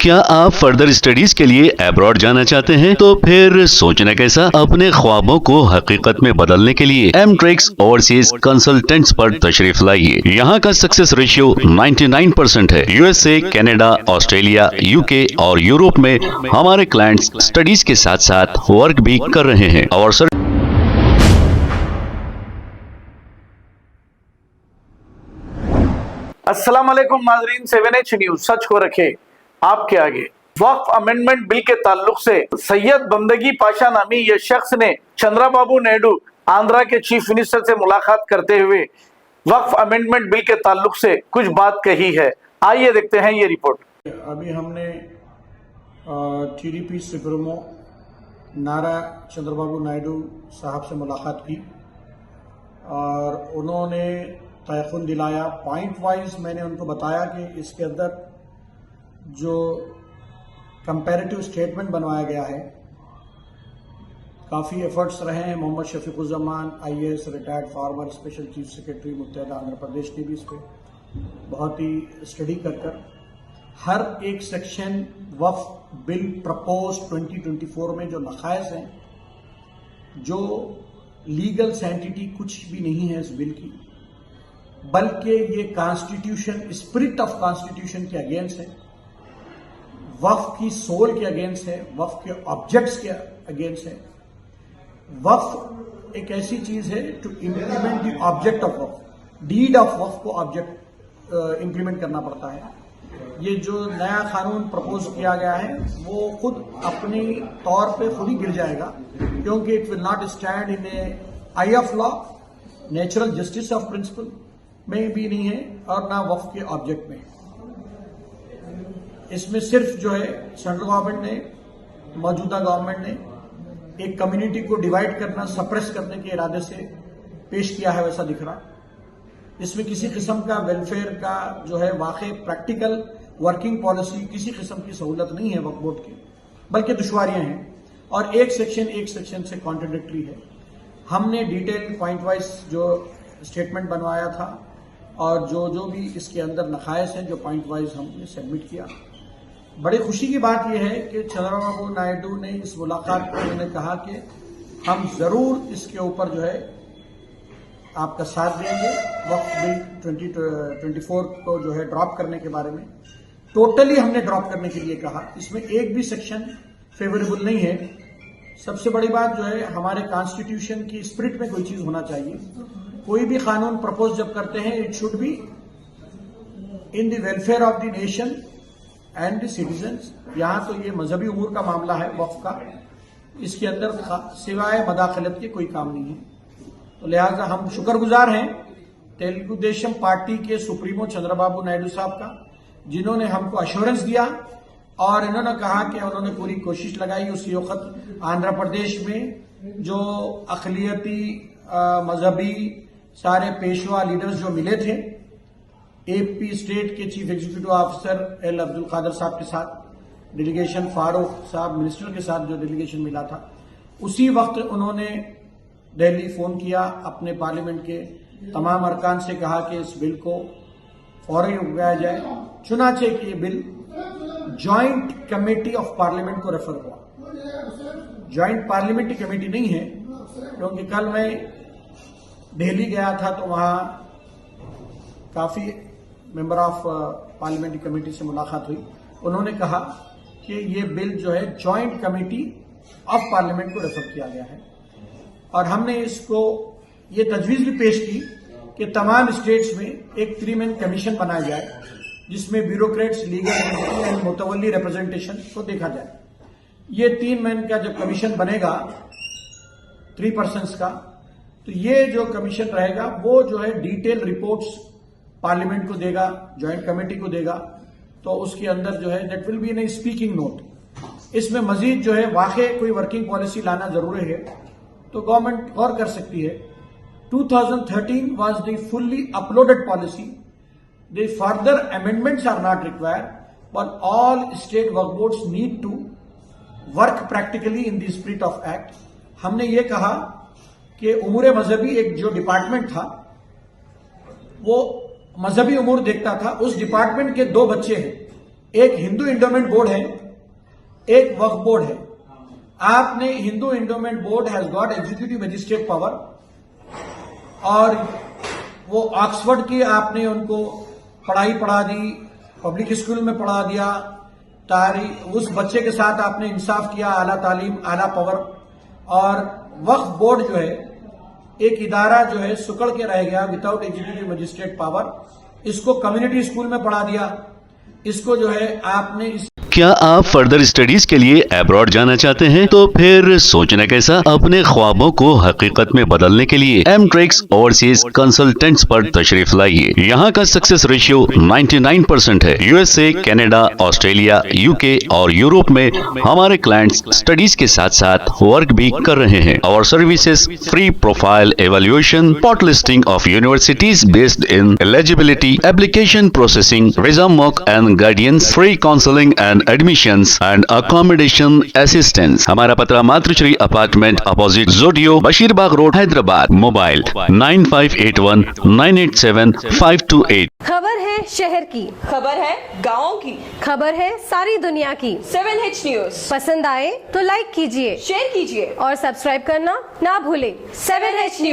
क्या आप further studies के लिए अब्रॉड जाना चाहते हैं? तो फिर सोचना कैसा, अपने ख्वाबों को हकीकत में बदलने के लिए एमट्रिक्स ओवरसीज कंसल्टेंट्स पर तशरीफ लाइए। यहाँ का सक्सेस रेशियो 99% है। यूएसए, कनाडा, ऑस्ट्रेलिया, यूके और यूरोप में हमारे क्लाइंट्स स्टडीज के साथ साथ वर्क भी कर रहे हैं और अस्सलाम वालेकुम नाज़रीन, 7H न्यूज सच को रखे आपके आगे। वक्फ अमेंडमेंट बिल के ताल्लुक से सैयद बंदगी पाशा नामी यह शख्स ने चंद्राबाबू नायडू आंध्रा के चीफ मिनिस्टर से मुलाकात करते हुए वक्फ अमेंडमेंट बिल के ताल्लुक से कुछ बात कही है। आइए देखते हैं ये रिपोर्ट। अभी हमने टीडीपी सुप्रीमो नारा चंद्रबाबू नायडू साहब से मुलाकात की और उन्होंने तयक़ुन दिलाया। पॉइंट वाइज मैंने उनको बताया कि इसके अंदर जो कंपैरेटिव स्टेटमेंट बनवाया गया है, काफ़ी एफर्ट्स रहे हैं। Mohammed Shafiquzzaman IAS retired former special chief secretary मुत्तहदा आंध्र प्रदेश ने भी इस पर बहुत ही स्टडी कर हर एक सेक्शन वक्फ बिल प्रपोज 2024 में जो नक़ाइस हैं, जो लीगल सैंटिटी कुछ भी नहीं है इस बिल की, बल्कि ये कॉन्स्टिट्यूशन, स्पिरिट ऑफ कॉन्स्टिट्यूशन के अगेंस्ट है, वक्फ की सोल के अगेंस्ट है, वक्फ के ऑब्जेक्ट्स के अगेंस्ट है। वक्फ एक ऐसी चीज है to implement the object of waqf, deed of waqf को ऑब्जेक्ट इंप्लीमेंट करना पड़ता है। ये जो नया कानून प्रपोज किया गया है वो खुद अपनी तौर पे खुद ही गिर जाएगा, क्योंकि it will not stand in a eye of law, natural justice of principle में भी नहीं है और ना वक्फ के ऑब्जेक्ट में। इसमें सिर्फ जो है सेंट्रल गवर्नमेंट ने, मौजूदा गवर्नमेंट ने एक कम्युनिटी को डिवाइड करना, सप्रेस करने के इरादे से पेश किया है, वैसा दिख रहा है। इसमें किसी किस्म का वेलफेयर का जो है वाकई प्रैक्टिकल वर्किंग पॉलिसी, किसी किस्म की सहूलत नहीं है वक्फ बोर्ड की, बल्कि दुश्वारियां हैं और एक सेक्शन से कॉन्ट्रडिक्टरी है। हमने डिटेल पॉइंट वाइज जो स्टेटमेंट बनवाया था और जो भी इसके अंदर नक़ाइस हैं, जो पॉइंट वाइज हमने सबमिट किया। बड़ी खुशी की बात यह है कि चंद्रबाबू नायडू ने इस मुलाकात में उन्होंने कहा कि हम जरूर इसके ऊपर जो है आपका साथ देंगे। वक्फ बिल 2024 को जो है ड्रॉप करने के बारे में टोटली हमने ड्रॉप करने के लिए कहा। इसमें एक भी सेक्शन फेवरेबल नहीं है। सबसे बड़ी बात जो है, हमारे कॉन्स्टिट्यूशन की स्पिरिट में कोई चीज होना चाहिए। कोई भी कानून प्रपोज जब करते हैं, it should be in the welfare of the nation and the citizens. यहां तो ये मजहबी उमूर का मामला है वक्फ का, इसके अंदर सिवाय मदाखलत के कोई काम नहीं है। तो लिहाजा हम शुक्रगुजार हैं तेलुगु देशम पार्टी के सुप्रीमो चंद्रबाबू नायडू साहब का, जिन्होंने हमको अश्योरेंस दिया और इन्होंने कहा कि उन्होंने पूरी कोशिश लगाई उसी वक्त आंध्र प्रदेश में जो अक़लियती मजहबी सारे पेशवा लीडर्स जो मिले थे, AP स्टेट के chief executive officer L Abdul Kadar साहब के साथ डेलीगेशन, फारूक साहब मिनिस्टर के साथ जो डेलीगेशन मिला था, उसी वक्त उन्होंने दिल्ली फोन किया, अपने पार्लियामेंट के तमाम अरकान से कहा कि इस बिल को फौरन उगाया जाए। चुनाचे कि ये bill joint committee of parliament को रेफर हुआ। ज्वाइंट पार्लियामेंट्री कमेटी नहीं है, क्योंकि कल मैं दिल्ली गया था तो वहां काफी मेंबर ऑफ पार्लियामेंट्री कमेटी से मुलाकात हुई। उन्होंने कहा कि ये बिल जो है ज्वाइंट कमेटी ऑफ पार्लियामेंट को रेफर किया गया है और हमने इसको ये तजवीज भी पेश की कि तमाम स्टेट्स में एक 3 मैन कमीशन बनाया जाए, जिसमें bureaucrats, legal entity and mutawalli representation को देखा जाए। ये 3 मैन का जब कमीशन बनेगा 3 पर्सन्स का, तो ये जो कमीशन रहेगा वो जो है डिटेल रिपोर्ट्स पार्लियामेंट को देगा, ज्वाइंट कमेटी को देगा। तो उसके अंदर जो है that will be in A speaking note. इसमें मजीद जो है वाकई कोई वर्किंग पॉलिसी लाना जरूरी है तो गवर्नमेंट गौर कर सकती है। 2013 was the fully uploaded policy. The further amendments are not required, but all state work boards need to work practically in the spirit of act. हमने ये कहा कि उमूर मजहबी एक जो डिपार्टमेंट था वो मजहबी उमूर देखता था, उस डिपार्टमेंट के 2 बच्चे हैं, एक हिंदू इंडोमेंट बोर्ड है, एक वक्फ बोर्ड है। आपने Hindu endowment board has got executive magistrate power और वो ऑक्सफोर्ड की आपने उनको पढ़ाई पढ़ा दी, पब्लिक स्कूल में पढ़ा दिया, उस बच्चे के साथ आपने इंसाफ किया, आला तालीम, आला पावर। और वक्फ बोर्ड जो है एक इदारा जो है सुकड़ के रह गया विदाउट एग्जीक्यूटिव मजिस्ट्रेट पावर। इसको कम्युनिटी स्कूल में पढ़ा दिया, इसको जो है आपने क्या आप फर्दर स्टडीज के लिए अब्रॉड जाना चाहते हैं? तो फिर सोचना कैसा? अपने ख्वाबों को हकीकत में बदलने के लिए एमट्रिक्स ओवरसीज कंसल्टेंट्स पर तशरीफ लाइए। यहाँ का सक्सेस रेशियो 99% है। यूएसए, कनाडा, ऑस्ट्रेलिया, यूके और यूरोप में हमारे क्लाइंट्स स्टडीज के साथ साथ वर्क भी कर रहे हैं। और services free profile evaluation, spot listing of universities based in eligibility, application processing, visa mock and guidance, free counselling and admissions and accommodation assistance. हमारा पता मातृश्री अपार्टमेंट अपोजिट जोडियो, बशीरबाग रोड, हैदराबाद। मोबाइल 9581987528। खबर है शहर की, खबर है गाँव की, खबर है सारी दुनिया की। 7H न्यूज पसंद आए तो लाइक कीजिए, शेयर कीजिए और सब्सक्राइब करना ना भूलें। 7H news.